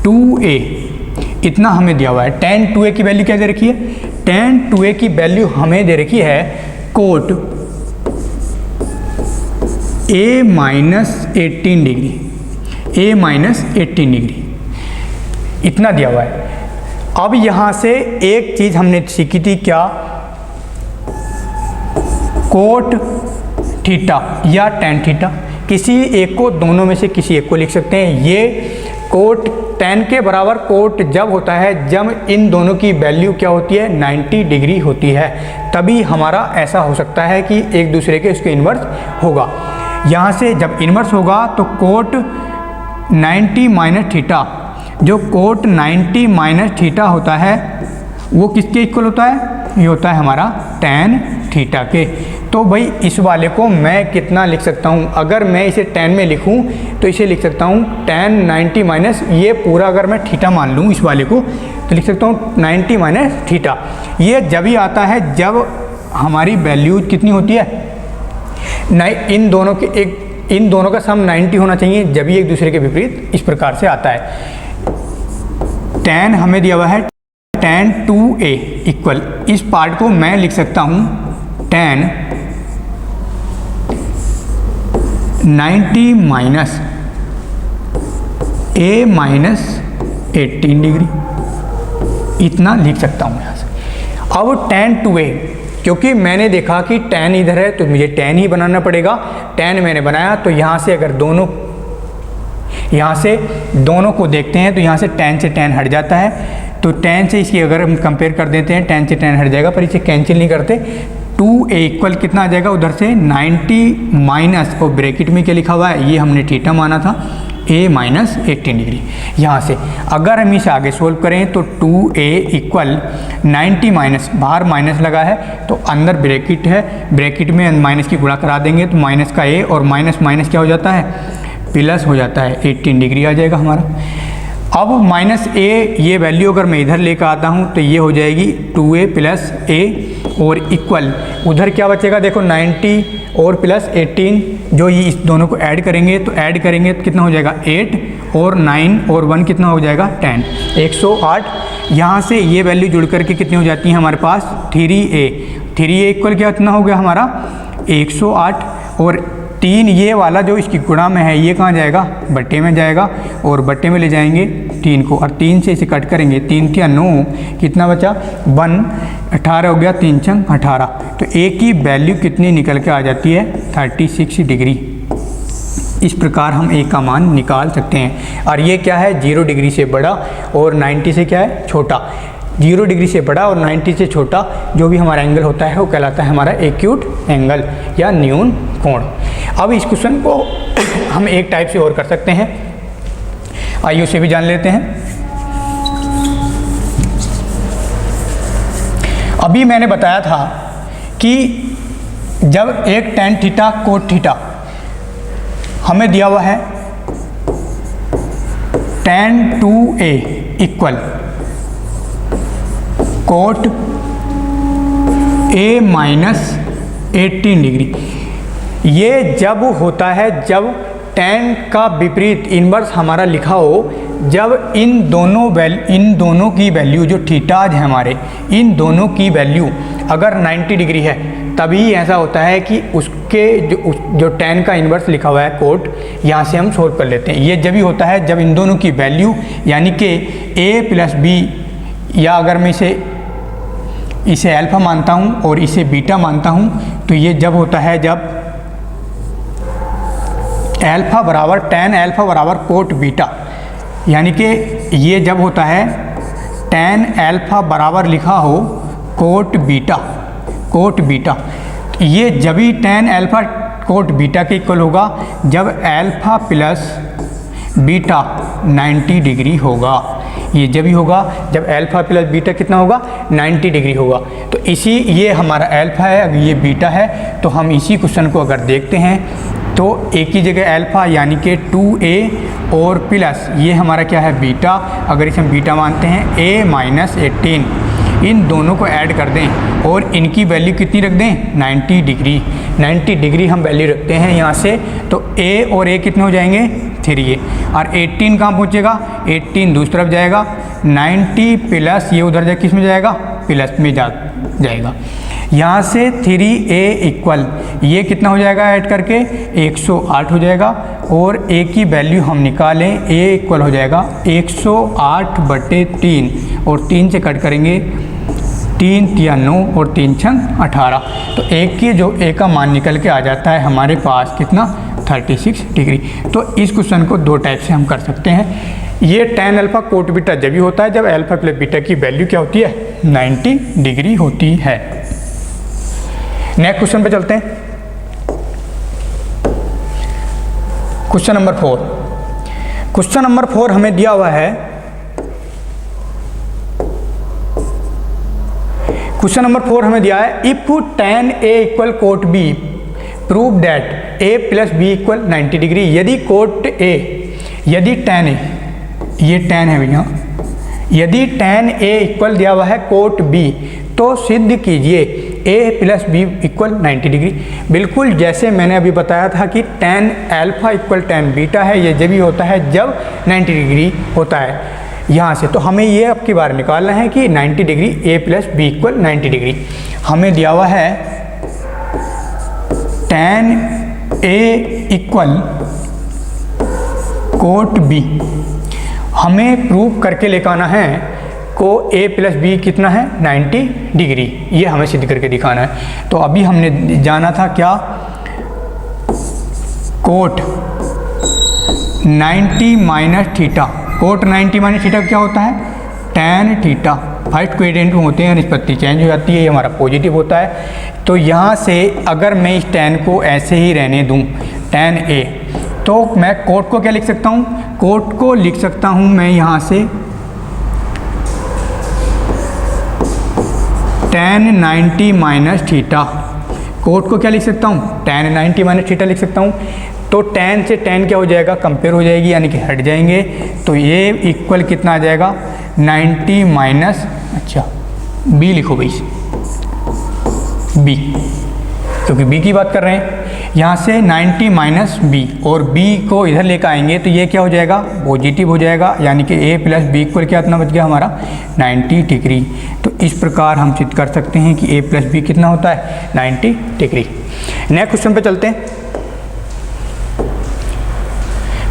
2a इतना हमें दिया हुआ है, tan 2a की वैल्यू क्या दे रखी है, tan 2a की वैल्यू हमें दे रखी है cot a minus 18 degree, a minus 18 degree इतना दिया हुआ है। अब यहाँ से एक चीज़ हमने सीखी थी, क्या, कोट थीटा या टैन थीटा, किसी एक को, दोनों में से किसी एक को लिख सकते हैं। ये कोट टैन के बराबर कोट जब होता है जब इन दोनों की वैल्यू क्या होती है 90 डिग्री होती है, तभी हमारा ऐसा हो सकता है कि एक दूसरे के इसके इन्वर्स होगा। यहाँ से जब इन्वर्स होगा तो कोट 90 माइनस थीटा, जो कोट 90 माइनस थीटा होता है वो किसके इक्वल होता है, ये होता है हमारा टैन थीटा के। तो भाई इस वाले को मैं कितना लिख सकता हूँ, अगर मैं इसे tan में लिखूँ तो इसे लिख सकता हूँ tan 90 माइनस, ये पूरा अगर मैं थीटा मान लूँ इस वाले को तो लिख सकता हूँ 90 माइनस थीटा। ये जब ही आता है जब हमारी वैल्यू कितनी होती है, इन दोनों का सम 90 होना चाहिए, जब ही एक दूसरे के विपरीत इस प्रकार से आता है। tan हमें दिया हुआ है tan 2a इक्वल, इस पार्ट को मैं लिख सकता हूँ tan 90 minus a minus 18 degree, इतना लिख सकता हूँ यहाँ से। अब tan 2a, क्योंकि मैंने देखा कि tan इधर है तो मुझे tan ही बनाना पड़ेगा। tan मैंने बनाया तो यहाँ से अगर दोनों को देखते हैं तो यहाँ से tan से tan हट जाता है, तो tan से इसकी अगर हम कंपेयर कर देते हैं tan से tan हट जाएगा, पर इसे कैंसिल नहीं करते। 2a इक्वल कितना आ जाएगा, उधर से 90 माइनस, और ब्रैकेट में क्या लिखा हुआ है, ये हमने थीटा माना था, a माइनस 18 डिग्री। यहाँ से अगर हम इसे आगे सोल्व करें तो 2a इक्वल 90 माइनस, बाहर माइनस लगा है तो अंदर ब्रैकेट है, ब्रैकेट में माइनस की गुणा करा देंगे तो माइनस का a और माइनस माइनस क्या हो जाता है, प्लस हो जाता है, 18 डिग्री आ जाएगा हमारा। अब माइनस a ये वैल्यू अगर मैं इधर लेकर आता हूँ तो ये हो जाएगी 2a प्लस a और इक्वल, उधर क्या बचेगा देखो 90 और प्लस 18, जो ये इस दोनों को ऐड करेंगे तो कितना हो जाएगा 8 और 9 और 1 कितना हो जाएगा 10, 108। यहाँ से ये वैल्यू जुड़ करके कितनी हो जाती है हमारे पास 3a इक्वल क्या कितना हो गया हमारा 108, और 3 ये वाला जो इसकी गुणा में है ये कहाँ जाएगा, बट्टे में जाएगा, और बट्टे में ले जाएंगे 3 को, और 3 से इसे कट करेंगे, 3 क्या 9, कितना बचा 1, 18 हो गया, 3 छंग 18। तो a की वैल्यू कितनी निकल के आ जाती है 36 डिग्री। इस प्रकार हम a का मान निकाल सकते हैं। और ये क्या है, 0 डिग्री से बड़ा और 90 से क्या है छोटा। 0 डिग्री से बड़ा और 90 से छोटा जो भी हमारा एंगल होता है वो कहलाता है हमारा एक्यूट एंगल या न्यून कोण। अब इस क्वेश्चन को हम एक टाइप से और कर सकते हैं, आइए उसे भी जान लेते हैं। अभी मैंने बताया था कि जब एक tan थीटा कोट थीटा हमें दिया हुआ है tan 2a equal cot a minus 18 degree, ये जब होता है जब tan का विपरीत इन्वर्स हमारा लिखा हो, जब इन दोनों की वैल्यू जो थीटाज है हमारे, इन दोनों की वैल्यू अगर 90 डिग्री है तभी ऐसा होता है कि उसके जो tan का इन्वर्स लिखा हुआ है कोट, यहाँ से हम सोल्व कर लेते हैं। ये जब ही होता है जब इन दोनों की वैल्यू यानी कि a प्लस b, या अगर मैं इसे अल्फ़ा मानता हूँ और इसे बीटा मानता हूँ, तो ये जब होता है जब अल्फ़ा बराबर tan अल्फ़ा बराबर कोट बीटा, यानी कि ये जब होता है tan अल्फ़ा बराबर लिखा हो कोट बीटा, ये जब ही tan अल्फ़ा कोट बीटा के इक्वल होगा जब अल्फ़ा प्लस बीटा 90 डिग्री होगा। ये जब ही होगा जब अल्फ़ा प्लस बीटा कितना होगा 90 डिग्री होगा। तो ये हमारा अल्फ़ा है, अगर ये बीटा है, तो हम इसी क्वेश्चन को अगर देखते हैं तो एक ही जगह अल्फ़ा यानी कि 2a और प्लस ये हमारा क्या है बीटा, अगर इसे हम बीटा मानते हैं a माइनस 18, इन दोनों को ऐड कर दें और इनकी वैल्यू कितनी रख दें 90 डिग्री। 90 डिग्री हम वैल्यू रखते हैं यहाँ से, तो a और a कितने हो जाएंगे 3a, और 18 कहाँ पहुँचेगा 18 दूसरी तरफ जाएगा, 90 प्लस ये उधर किस में जाएगा प्लस में जाएगा। यहाँ से 3a इक्वल ये कितना हो जाएगा ऐड करके 108 हो जाएगा, और a की वैल्यू हम निकालें a इक्वल हो जाएगा 108/3, और 3 से कट करेंगे 3 तिया 9 और 3 छंग 18। तो a का मान निकल के आ जाता है हमारे पास कितना 36 डिग्री। तो इस क्वेश्चन को दो टाइप से हम कर सकते हैं। ये tan अल्फ़ा कोट बीटा जब भी होता है जब अल्फ़ा प्लस बीटा की वैल्यू क्या होती है 90 डिग्री होती है। नेक्स्ट क्वेश्चन पे चलते हैं। Question number 4। क्वेश्चन नंबर 4 हमें दिया हुआ है, क्वेश्चन नंबर 4 हमें दिया है if tan A equal cot B prove that A plus B equal 90 degree. यदि कोट A, यदि tan A, ये tan है भैया, यदि tan A इक्वल दिया हुआ है कोट B तो सिद्ध कीजिए A plus B equal 90 degree. बिल्कुल जैसे मैंने अभी बताया था कि tan alpha equal tan beta है, ये जब भी होता है जब 90 डिग्री होता है यहाँ से। तो हमें ये अब की बार निकालना है कि 90 degree A plus B equal 90 degree. हमें दिया हुआ है tan A equal cot B, हमें प्रूव करके लेकर आना है को A प्लस बी कितना है 90 डिग्री, ये हमें सिद्ध करके दिखाना है। तो अभी हमने जाना था क्या, cot 90 minus theta, cot 90 minus theta क्या होता है tan थीटा। फर्स्ट क्वाड्रेंट में होते हैं, निष्पत्ति चेंज हो जाती है, ये हमारा पॉजिटिव होता है। तो यहाँ से अगर मैं इस tan को ऐसे ही रहने दूँ tan A, तो मैं कोट को क्या लिख सकता हूँ, कोट को लिख सकता हूँ मैं यहाँ से tan 90 माइनस थीटा। कोट को क्या लिख सकता हूँ tan 90 माइनस थीटा लिख सकता हूँ। तो tan से tan क्या हो जाएगा, कंपेयर हो जाएगी, यानी कि हट जाएंगे। तो ये इक्वल कितना आ जाएगा 90 माइनस, अच्छा b लिखो भाई, b, क्योंकि b की बात कर रहे हैं। यहाँ से 90 माइनस b और b को इधर लेकर आएंगे तो ये क्या हो जाएगा पॉजिटिव हो जाएगा, यानी कि a प्लस बी इक्वल क्या इतना बच गया हमारा 90 डिग्री। तो इस प्रकार हम सिद्ध कर सकते हैं कि a प्लस बी कितना होता है 90 डिग्री। नेक्स्ट क्वेश्चन पे चलते हैं।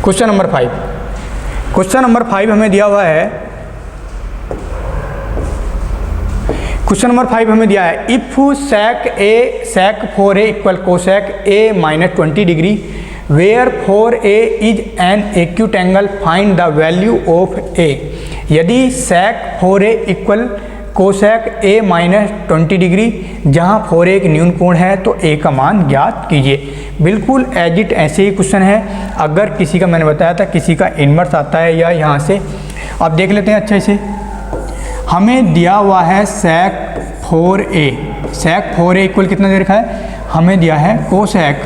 क्वेश्चन नंबर 5, क्वेश्चन नंबर 5 हमें दिया हुआ है, क्वेश्चन नंबर 5 हमें दिया है if sec 4a equal cosec a minus 20 degree where 4a is an acute angle find the value of a। यदि sec 4a equal cosec a minus 20 degree जहाँ 4a एक न्यून कोण है तो a का मान ज्ञात कीजिए। बिल्कुल एज इट ऐसे ही क्वेश्चन है। अगर किसी का मैंने बताया था किसी का इन्वर्स आता है या यहाँ से, अब देख लेते हैं अच्छे से। हमें दिया हुआ है sec 4a, sec 4a equal कितना दे रखा है, हमें दिया है कोसेक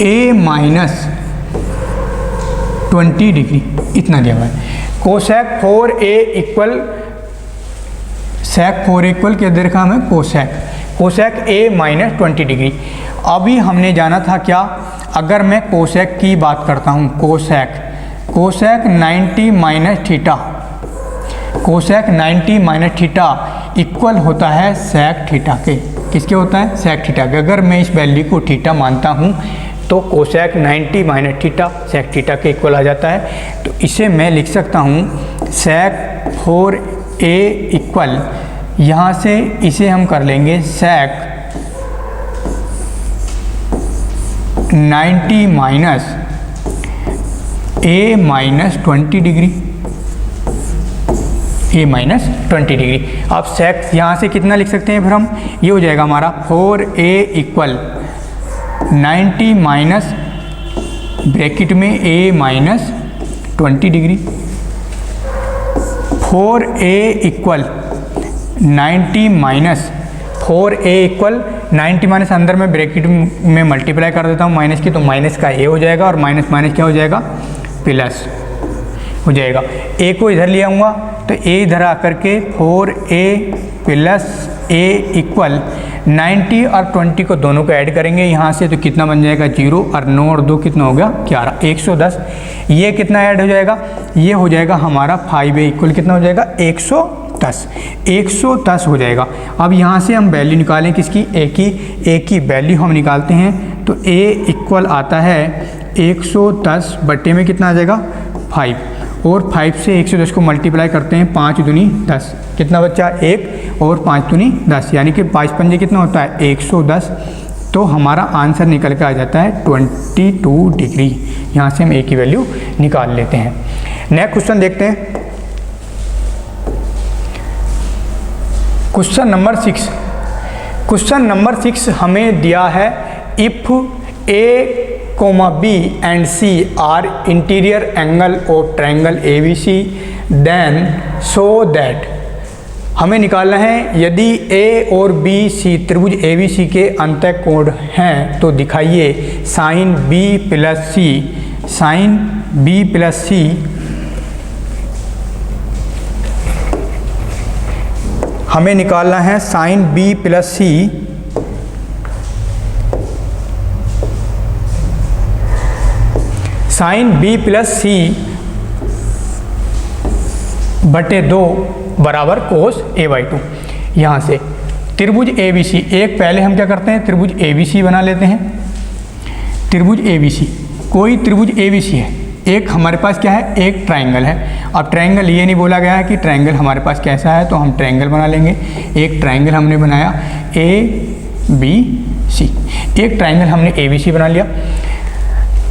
a माइनस 20 डिग्री, इतना दिया हुआ है। Cosec 4a equal sec 4a equal क्या दे रखा है हमें कोसेक a माइनस 20 डिग्री। अभी हमने जाना था क्या, अगर मैं कोसेक की बात करता हूँ, cosec 90 minus theta, cosec 90 minus theta equal होता है सेक थीटा के। किसके होता है सेक थीटा के। अगर मैं इस वैल्यू को थीटा मानता हूँ तो cosec 90 minus theta sec theta के इक्वल आ जाता है। तो इसे मैं लिख सकता हूँ सेक 4a इक्वल, यहाँ से इसे हम कर लेंगे सेक 90 minus a minus 20 degree, a minus 20 degree. अब सेक यहाँ से कितना लिख सकते हैं फिर हम, ये हो जाएगा हमारा 4a इक्वल 90 माइनस ब्रैकेट में a minus 20 degree, 4a equal 90 minus 4a equal 90 minus अंदर में ब्रैकेट में मल्टीप्लाई कर देता हूँ माइनस की, तो माइनस का a हो जाएगा और माइनस माइनस क्या हो जाएगा प्लस हो जाएगा। a को इधर ले आऊँगा तो a इधर आकर के 4a प्लस a इक्वल 90 और 20 को दोनों को ऐड करेंगे यहाँ से, तो कितना बन जाएगा 0 और 9 और 2 कितना हो गया 11, 110। ये कितना ऐड हो जाएगा, ये हो जाएगा हमारा 5a इक्वल कितना हो जाएगा 110 हो जाएगा। अब यहाँ से हम वैल्यू निकालें किसकी, a की वैल्यू हम निकालते हैं तो a इक्वल आता है 110 बट्टे में कितना आ जाएगा 5, और 5 से 110 को मल्टीप्लाई करते हैं 5 दूनी 10, कितना बच्चा 1 और 5 दूनी 10, यानी कि 5 पंजे कितना होता है 110। तो हमारा आंसर निकल के आ जाता है 22 डिग्री। यहाँ से हम a की वैल्यू निकाल लेते हैं। नेक्स्ट क्वेश्चन देखते हैं, क्वेश्चन नंबर 6। क्वेश्चन नंबर 6 हमें दिया है if a, B and C are interior angle of triangle ABC then so that, हमें निकालना है यदि ए और बी सी त्रिभुज ए बी सी के अंतः कोण हैं तो दिखाइए साइन बी प्लस सी, साइन बी प्लस सी हमें निकालना है साइन बी प्लस सी साइन बी प्लस सी बटे 2 बराबर कोस ए बाई 2। यहाँ से त्रिभुज ए बी सी, एक पहले हम क्या करते हैं त्रिभुज ए बी सी बना लेते हैं। त्रिभुज ए बी सी, कोई त्रिभुज ए बी सी है, एक हमारे पास क्या है, एक ट्रायंगल है। अब ट्रायंगल ये नहीं बोला गया है कि ट्रायंगल हमारे पास कैसा है, तो हम ट्रायंगल बना लेंगे। एक ट्रायंगल हमने बनाया ए बी सी, एक ट्रायंगल हमने ए बी सी बना लिया।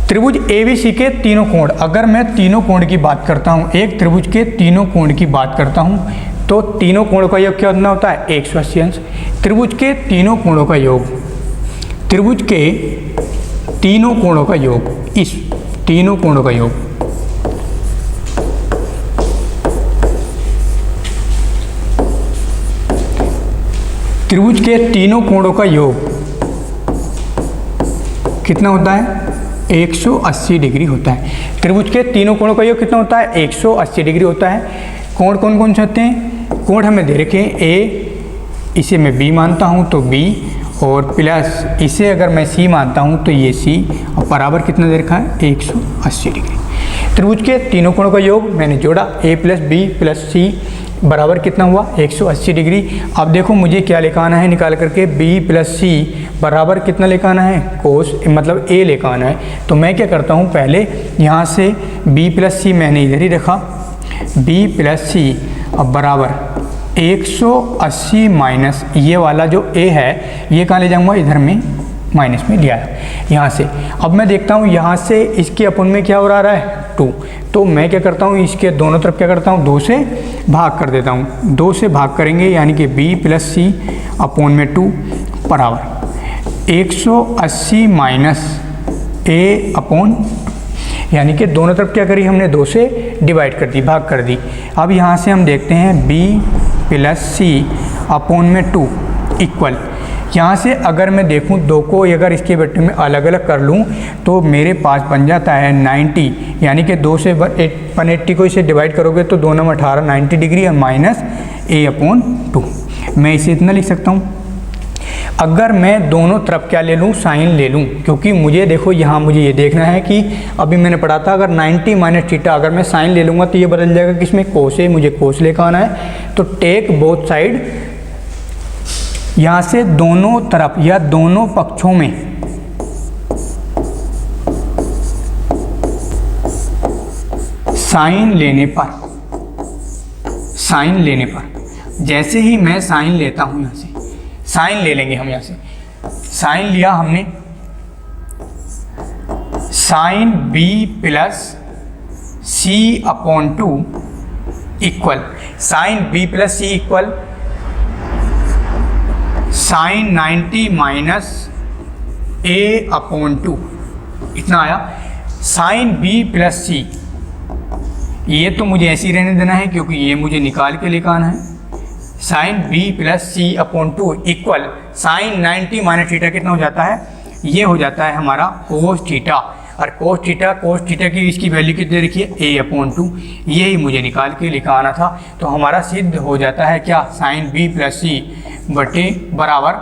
त्रिभुज ए बी सी के तीनों कोण, अगर मैं तीनों कोण की बात करता हूँ, एक त्रिभुज के तीनों कोण की बात करता हूँ, तो तीनों कोणों का योग कितना होता है 180 अंश। त्रिभुज के तीनों कोणों का योग, त्रिभुज के तीनों कोणों का योग, इस तीनों कोणों का योग त्रिभुज के तीनों कोणों का योग कितना होता है 180 डिग्री होता है। त्रिभुज के तीनों कोणों का योग कितना होता है 180 डिग्री होता है। कोण कौन कौन से होते हैं, कोण हमें दे रखे हैं ए, इसे मैं बी मानता हूँ तो बी, और प्लस इसे अगर मैं सी मानता हूँ तो ये सी, और बराबर कितना दे रखा है 180 डिग्री। त्रिभुज के तीनों कोणों का योग मैंने जोड़ा, ए प्लस बी प्लस सी बराबर कितना हुआ 180 डिग्री। अब देखो मुझे क्या लेकर आना है निकाल करके, b प्लस सी बराबर कितना लेकर आना है कोस, मतलब a लेकर आना है। तो मैं क्या करता हूँ, पहले यहाँ से b प्लस सी मैंने इधर ही रखा, b प्लस सी अब बराबर 180 माइनस ये वाला जो a है ये कहाँ ले जाऊँगा, इधर में माइनस में लिया है यहाँ से। अब मैं देखता हूँ यहाँ से इसके अपन में क्या हो रहा है 2, तो मैं क्या करता हूँ इसके दोनों तरफ क्या करता हूँ 2 से भाग कर देता हूँ। 2 से भाग करेंगे यानी कि b प्लस सी अपोन में 2 बराबर 180 माइनस a अपोन, यानी कि दोनों तरफ क्या करी हमने 2 से डिवाइड कर दी, भाग कर दी। अब यहाँ से हम देखते हैं b प्लस सी अपोन में 2 इक्वल, यहाँ से अगर मैं देखूँ 2 को अगर इसके बट्टे में अलग अलग कर लूँ तो मेरे पास बन जाता है 90, यानी कि 2 से 180 को इसे डिवाइड करोगे तो 2 9 18 90 डिग्री और माइनस a अपोन 2। मैं इसे इतना लिख सकता हूँ। अगर मैं दोनों तरफ क्या ले लूँ, साइन ले लूँ, क्योंकि मुझे देखो यहाँ मुझे ये देखना है कि अभी मैंने पढ़ा था अगर 90 माइनस थीटा अगर मैं साइन ले लूँगा तो ये बदल जाएगा किसमें, कोस से, मुझे कोस लेकर आना है। तो टेक बोथ साइड, यहाँ से दोनों तरफ या दोनों पक्षों में साइन लेने पर जैसे ही मैं साइन लेता हूँ, यहाँ से साइन ले लेंगे हम, यहाँ से साइन लिया हमने, sine b plus C upon 2 equal, sine b plus C equal sine 90 minus a upon 2, इतना आया। साइन b प्लस सी ये तो मुझे ऐसे ही रहने देना है क्योंकि ये मुझे निकाल के लेकर आना है। Sine b plus C upon 2 equal sine 90 minus theta कितना हो जाता है, ये हो जाता है हमारा कोस थीटा, और कोस थीटा की इसकी वैल्यू कितनी रखिए a अपॉन 2, यही मुझे निकाल के लेकर आना था। तो हमारा सिद्ध हो जाता है क्या, साइन b प्लस सी बटे बराबर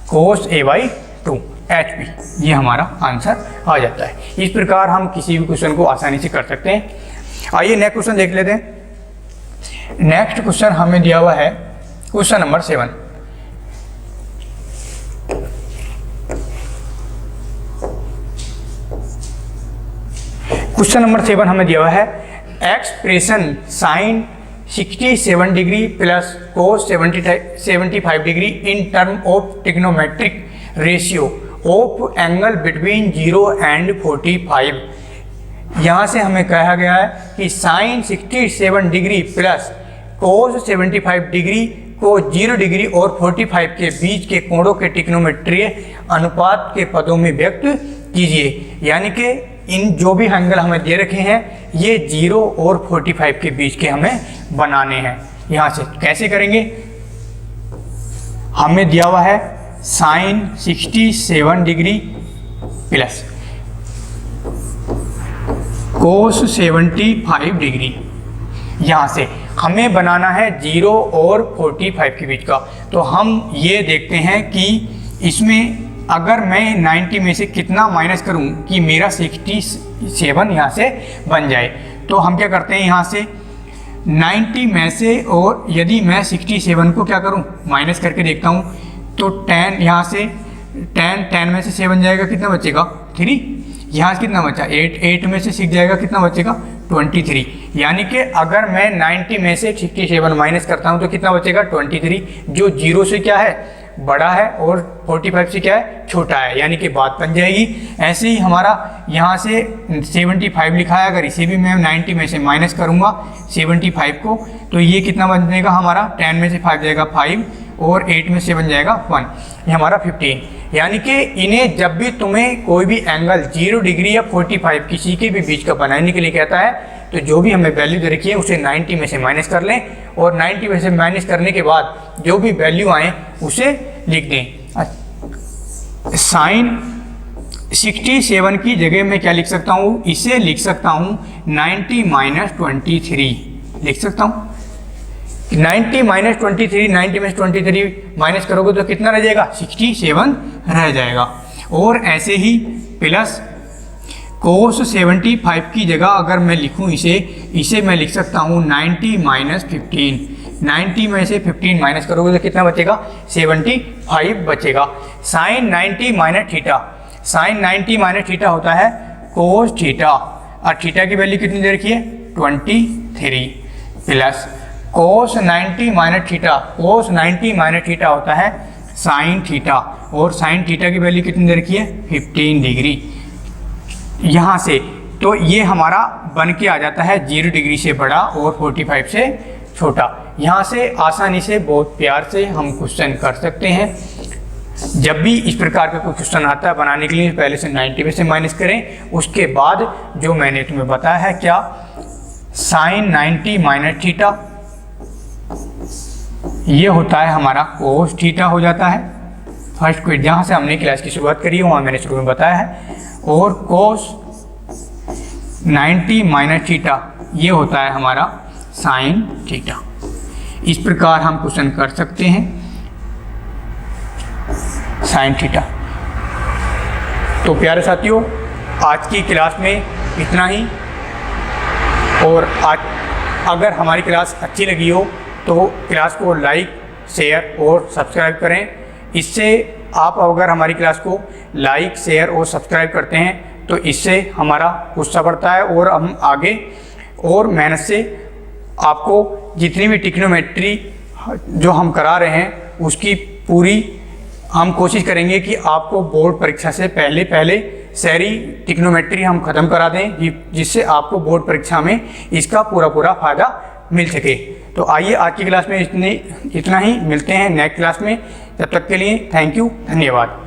कोस a बाई 2 HP, ये हमारा आंसर आ जाता है। इस प्रकार हम किसी भी क्वेश्चन को आसानी से कर सकते हैं। आइए नेक्स्ट क्वेश्चन देख लेते हैं। नेक्स्ट क्वेश्चन हमें दिया हुआ है क्वेश्चन नंबर 7। क्वेश्चन नंबर 7 हमें दिया हुआ है expression sine 67 degree plus cos 75 degree in term of trigonometric ratio of angle between 0 and 45। यहाँ से हमें कहा गया है कि sine 67 degree plus cos 75 degree को 0 डिग्री और 45 के बीच के कोणों के ट्रिग्नोमेट्रीय अनुपात के पदों में व्यक्त कीजिए। यानी कि इन जो भी एंगल हमें दे रखे हैं ये 0 और 45 के बीच के हमें बनाने हैं। यहाँ से कैसे करेंगे, हमें दिया हुआ है sine 67 degree plus cos 75 degree. यहाँ से हमें बनाना है 0 और 45 के बीच का। तो हम ये देखते हैं कि इसमें अगर मैं 90 में से कितना माइनस करूं कि मेरा 67 यहाँ से बन जाए। तो हम क्या करते हैं, यहाँ से 90 में से, और यदि मैं 67 को क्या करूं माइनस करके देखता हूं तो 10 यहाँ से 10 में से 7 जाएगा, कितना बचेगा 3। यहाँ से कितना बचा 8 में से 6 जाएगा, कितना बचेगा 23। यानी कि अगर मैं 90 में से 67 माइनस करता हूं तो कितना बचेगा 23, जो 0 से क्या है बड़ा है और 45 से क्या है छोटा है, यानी कि बात बन जाएगी। ऐसे ही हमारा यहाँ से 75 लिखा है, अगर इसे भी मैं 90 में से माइनस करूँगा 75 को तो ये कितना बनेगा हमारा 10 में से 5 जाएगा 5 और 8 में से 7 जाएगा 1, ये हमारा 15। यानी कि इन्हें जब भी तुम्हें कोई भी एंगल 0 डिग्री या 45 किसी के भी बीच का बनाने के लिए कहता है तो जो भी हमें वैल्यू दे रखी है उसे 90 में से माइनस कर लें, और 90 में से माइनस करने के बाद जो भी वैल्यू आए उसे लिख दें। साइन 67 की जगह मैं क्या लिख सकता हूँ, इसे लिख सकता हूँ 90 माइनस 23 लिख सकता हूँ। 90 माइनस 23, 90 में से 23 माइनस करोगे तो कितना रह जाएगा 67 रह जाएगा। और ऐसे ही प्लस कोस 75 की जगह अगर मैं लिखूं इसे मैं लिख सकता हूं 90 माइनस 15। 90 में से 15 माइनस करोगे तो कितना बचेगा 75 बचेगा। Sine 90 minus theta, sine 90 minus theta होता है कोस थीटा, और थीटा की वैल्यू कितनी दे रखी है 23, plus cos 90 minus theta, cos 90 minus theta होता है साइन थीटा, और साइन थीटा की वैल्यू कितनी दे रखी है 15 डिग्री। यहाँ से तो ये हमारा बन के आ जाता है 0 डिग्री से बड़ा और 45 से छोटा। यहाँ से आसानी से बहुत प्यार से हम क्वेश्चन कर सकते हैं। जब भी इस प्रकार का कोई क्वेश्चन आता है बनाने के लिए पहले से 90 में से माइनस करें, उसके बाद जो मैंने तुम्हें बताया है क्या साइन 90 माइनस थीटा ये होता है हमारा कोस थीटा हो जाता है। फर्स्ट क्वेश्चन जहाँ से हमने क्लास की शुरुआत करी है वहाँ मैंने शुरू में बताया है, और कोस 90 माइनस थीटा ये होता है हमारा साइन थीटा। इस प्रकार हम क्वेश्चन कर सकते हैं साइन थीटा। तो प्यारे साथियों आज की क्लास में इतना ही, और आज अगर हमारी क्लास अच्छी लगी हो तो क्लास को लाइक शेयर और सब्सक्राइब करें। इससे आप अगर हमारी क्लास को लाइक शेयर और सब्सक्राइब करते हैं तो इससे हमारा उत्साह बढ़ता है, और हम आगे और मेहनत से आपको जितनी भी टिक्नोमेट्री जो हम करा रहे हैं उसकी पूरी हम कोशिश करेंगे कि आपको बोर्ड परीक्षा से पहले सारी टिक्नोमेट्री हम ख़त्म करा दें, जिससे आपको बोर्ड परीक्षा में इसका पूरा फ़ायदा मिल सके। तो आइए आज की क्लास में इतना ही, मिलते हैं नेक्स्ट क्लास में। तब तक के लिए थैंक यू, धन्यवाद।